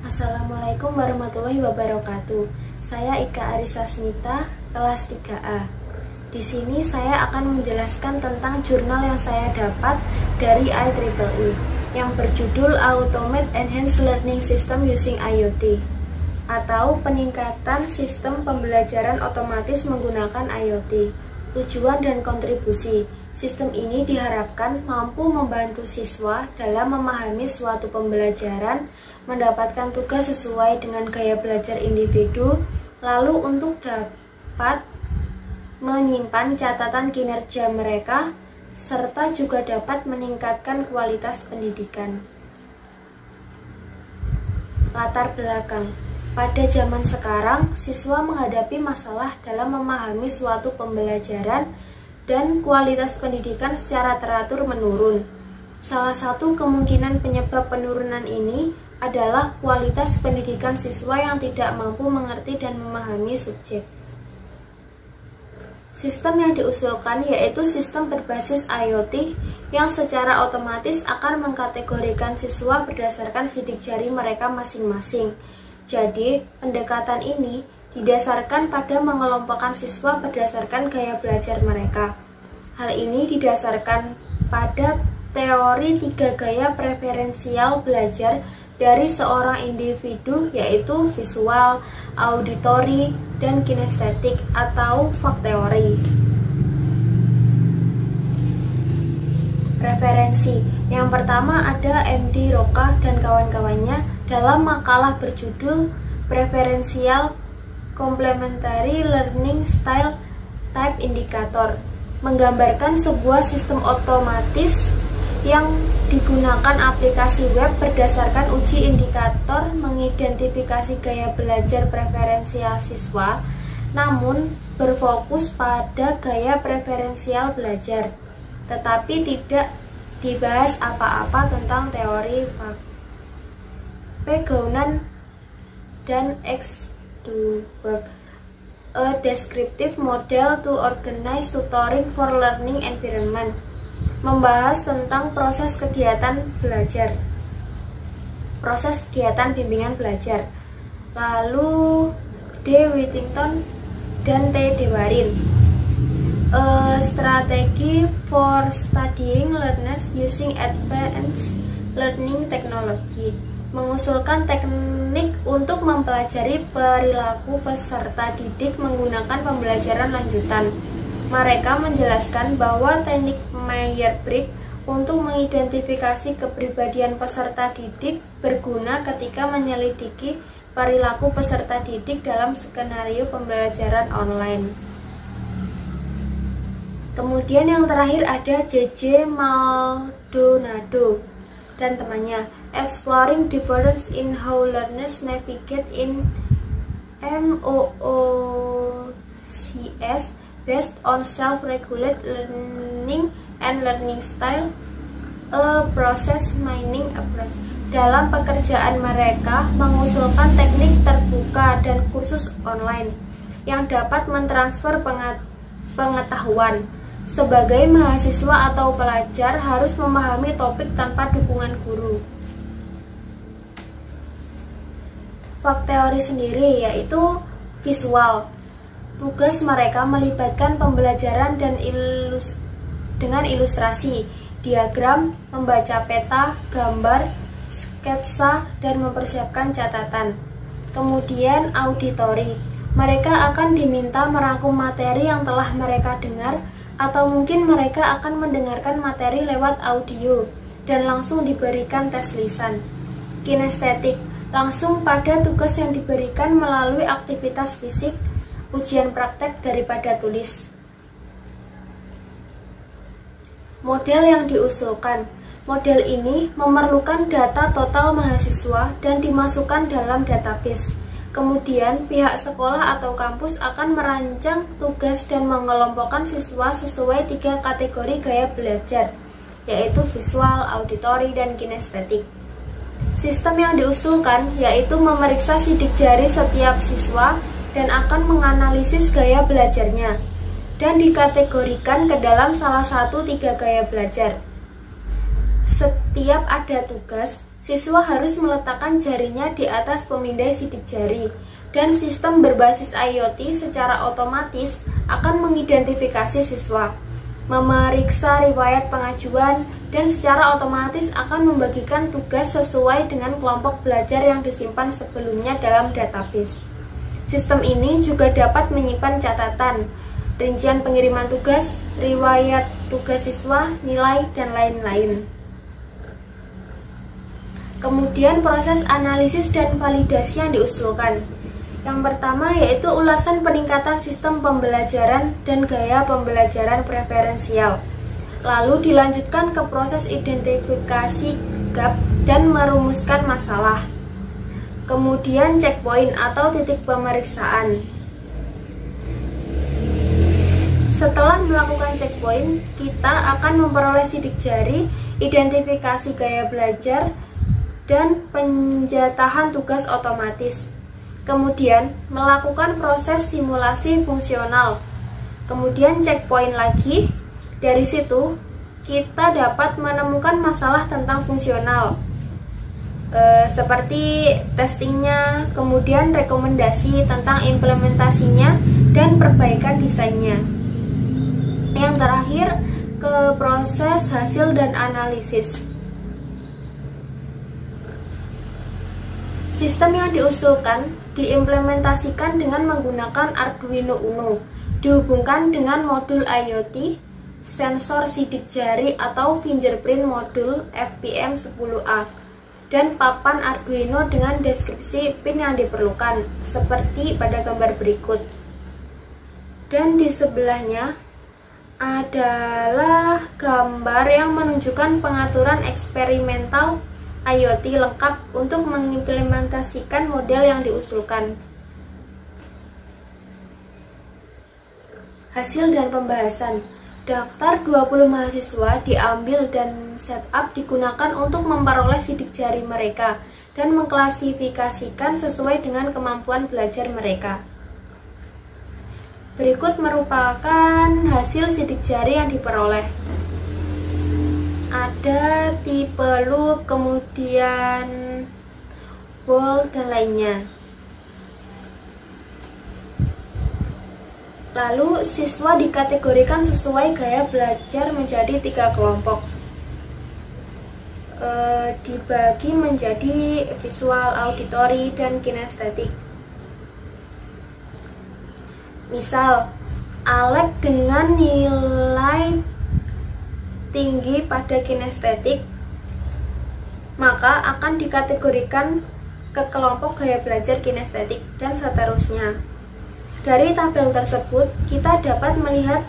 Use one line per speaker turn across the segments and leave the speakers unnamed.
Assalamualaikum warahmatullahi wabarakatuh. Saya Ika Arisa Smita, kelas 3A. Di sini saya akan menjelaskan tentang jurnal yang saya dapat dari IEEE yang berjudul Automate Enhanced Learning System Using IoT atau peningkatan sistem pembelajaran otomatis menggunakan IoT. Tujuan dan kontribusi. Sistem ini diharapkan mampu membantu siswa dalam memahami suatu pembelajaran, mendapatkan tugas sesuai dengan gaya belajar individu, lalu untuk dapat menyimpan catatan kinerja mereka, serta juga dapat meningkatkan kualitas pendidikan. Latar belakang. Pada zaman sekarang, siswa menghadapi masalah dalam memahami suatu pembelajaran dan kualitas pendidikan secara teratur menurun. Salah satu kemungkinan penyebab penurunan ini adalah kualitas pendidikan siswa yang tidak mampu mengerti dan memahami subjek. Sistem yang diusulkan yaitu sistem berbasis IoT yang secara otomatis akan mengkategorikan siswa berdasarkan sidik jari mereka masing-masing. Jadi, pendekatan ini didasarkan pada mengelompokkan siswa berdasarkan gaya belajar mereka. Hal ini didasarkan pada teori 3 gaya preferensial belajar dari seorang individu, yaitu visual, auditory, dan kinestetik atau FAK teori. Referensi. Yang pertama ada MD Roca dan kawan-kawannya dalam makalah berjudul Preferential Complementary Learning Style Type Indicator, menggambarkan sebuah sistem otomatis yang digunakan aplikasi web berdasarkan uji indikator mengidentifikasi gaya belajar preferensial siswa, namun berfokus pada gaya preferensial belajar, tetapi tidak dibahas apa-apa tentang teori FAK. Gaunan dan X. Duberg, a descriptive model to organize tutoring for learning environment, membahas tentang proses kegiatan belajar, proses kegiatan bimbingan belajar. Lalu D. Whittington dan T. Dewarin, a strategy for studying learners using advanced learning technology, mengusulkan teknik untuk mempelajari perilaku peserta didik menggunakan pembelajaran lanjutan. Mereka menjelaskan bahwa teknik Myers-Briggs untuk mengidentifikasi kepribadian peserta didik berguna ketika menyelidiki perilaku peserta didik dalam skenario pembelajaran online. Kemudian yang terakhir ada J.J. Maldonado dan temannya, Exploring Difference in How Learners Navigate in MOOCs Based on Self-Regulated Learning and Learning Style, a Process Mining Approach. Dalam pekerjaan mereka mengusulkan teknik terbuka dan kursus online yang dapat mentransfer pengetahuan. Sebagai mahasiswa atau pelajar harus memahami topik tanpa dukungan guru. FAK teori sendiri yaitu visual. Tugas mereka melibatkan pembelajaran dan dengan ilustrasi, diagram, membaca peta, gambar, sketsa, dan mempersiapkan catatan. Kemudian auditory. Mereka akan diminta merangkum materi yang telah mereka dengar, atau mungkin mereka akan mendengarkan materi lewat audio dan langsung diberikan tes lisan. Kinestetik, langsung pada tugas yang diberikan melalui aktivitas fisik, ujian praktek daripada tulis. Model yang diusulkan. Model ini memerlukan data total mahasiswa dan dimasukkan dalam database. Kemudian, pihak sekolah atau kampus akan merancang tugas dan mengelompokkan siswa sesuai 3 kategori gaya belajar, yaitu visual, auditory, dan kinestetik. Sistem yang diusulkan yaitu memeriksa sidik jari setiap siswa dan akan menganalisis gaya belajarnya, dan dikategorikan ke dalam salah satu 3 gaya belajar. Setiap ada tugas, siswa harus meletakkan jarinya di atas pemindai sidik jari, dan sistem berbasis IoT secara otomatis akan mengidentifikasi siswa, memeriksa riwayat pengajuan, dan secara otomatis akan membagikan tugas sesuai dengan kelompok belajar yang disimpan sebelumnya dalam database. Sistem ini juga dapat menyimpan catatan, rincian pengiriman tugas, riwayat tugas siswa, nilai, dan lain-lain. Kemudian proses analisis dan validasi yang diusulkan. Yang pertama yaitu ulasan peningkatan sistem pembelajaran dan gaya pembelajaran preferensial. Lalu dilanjutkan ke proses identifikasi gap dan merumuskan masalah. Kemudian checkpoint atau titik pemeriksaan. Setelah melakukan checkpoint, kita akan memperoleh sidik jari, identifikasi gaya belajar, dan penjatahan tugas otomatis. Kemudian melakukan proses simulasi fungsional. Kemudian checkpoint lagi. Dari situ kita dapat menemukan masalah tentang fungsional, seperti testingnya, kemudian rekomendasi tentang implementasinya, dan perbaikan desainnya. Yang terakhir ke proses hasil dan analisis. Sistem yang diusulkan diimplementasikan dengan menggunakan Arduino Uno, dihubungkan dengan modul IoT, sensor sidik jari atau fingerprint modul FPM10A, dan papan Arduino dengan deskripsi pin yang diperlukan, seperti pada gambar berikut. Dan di sebelahnya adalah gambar yang menunjukkan pengaturan eksperimental IoT lengkap untuk mengimplementasikan model yang diusulkan. Hasil dan pembahasan. Daftar 20 mahasiswa diambil dan setup digunakan untuk memperoleh sidik jari mereka dan mengklasifikasikan sesuai dengan kemampuan belajar mereka. Berikut merupakan hasil sidik jari yang diperoleh. Ada tipe loop, kemudian ball, dan lainnya. Lalu siswa dikategorikan sesuai gaya belajar menjadi 3 kelompok. Dibagi menjadi visual, auditory, dan kinestetik. Misal, Alek dengan nilai tinggi pada kinestetik, maka akan dikategorikan ke kelompok gaya belajar kinestetik, dan seterusnya. Dari tabel tersebut, kita dapat melihat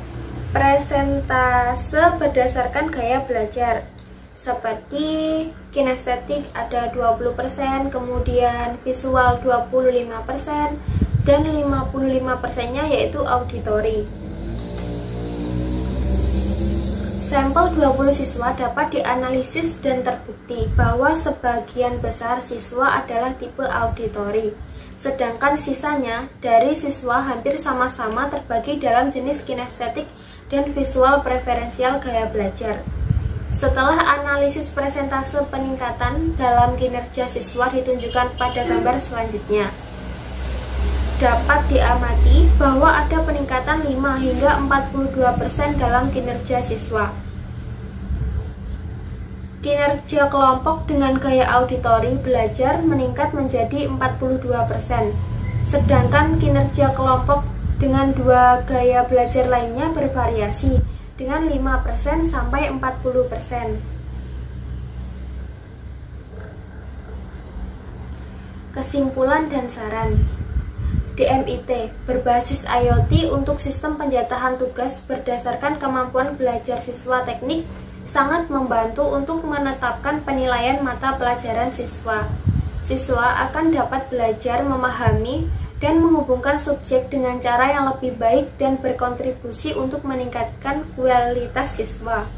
presentase berdasarkan gaya belajar, seperti kinestetik ada 20%, kemudian visual 25%, dan 55%-nya yaitu auditory. Sampel 20 siswa dapat dianalisis dan terbukti bahwa sebagian besar siswa adalah tipe auditory, sedangkan sisanya dari siswa hampir sama-sama terbagi dalam jenis kinestetik dan visual preferensial gaya belajar. Setelah analisis presentase peningkatan dalam kinerja siswa ditunjukkan pada gambar selanjutnya. Dapat diamati bahwa ada peningkatan 5 hingga 42% dalam kinerja siswa. Kinerja kelompok dengan gaya auditory belajar meningkat menjadi 42%, sedangkan kinerja kelompok dengan 2 gaya belajar lainnya bervariasi dengan 5% sampai 40%. Kesimpulan dan saran. DMIT berbasis IoT untuk sistem penjatahan tugas berdasarkan kemampuan belajar siswa teknik sangat membantu untuk menetapkan penilaian mata pelajaran siswa. Siswa akan dapat belajar memahami dan menghubungkan subjek dengan cara yang lebih baik dan berkontribusi untuk meningkatkan kualitas siswa.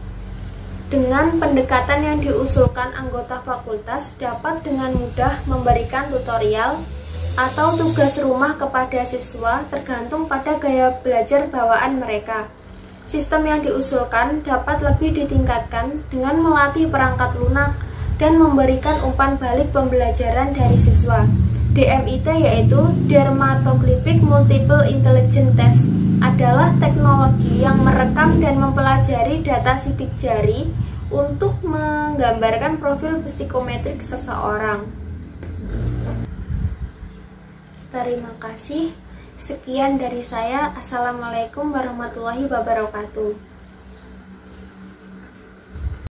Dengan pendekatan yang diusulkan, anggota fakultas dapat dengan mudah memberikan tutorial atau tugas rumah kepada siswa tergantung pada gaya belajar bawaan mereka. Sistem yang diusulkan dapat lebih ditingkatkan dengan melatih perangkat lunak dan memberikan umpan balik pembelajaran dari siswa. DMIT yaitu Dermatoglyphic Multiple Intelligence Test adalah teknologi yang merekam dan mempelajari data sidik jari untuk menggambarkan profil psikometrik seseorang. Terima kasih. Sekian dari saya. Assalamualaikum warahmatullahi wabarakatuh.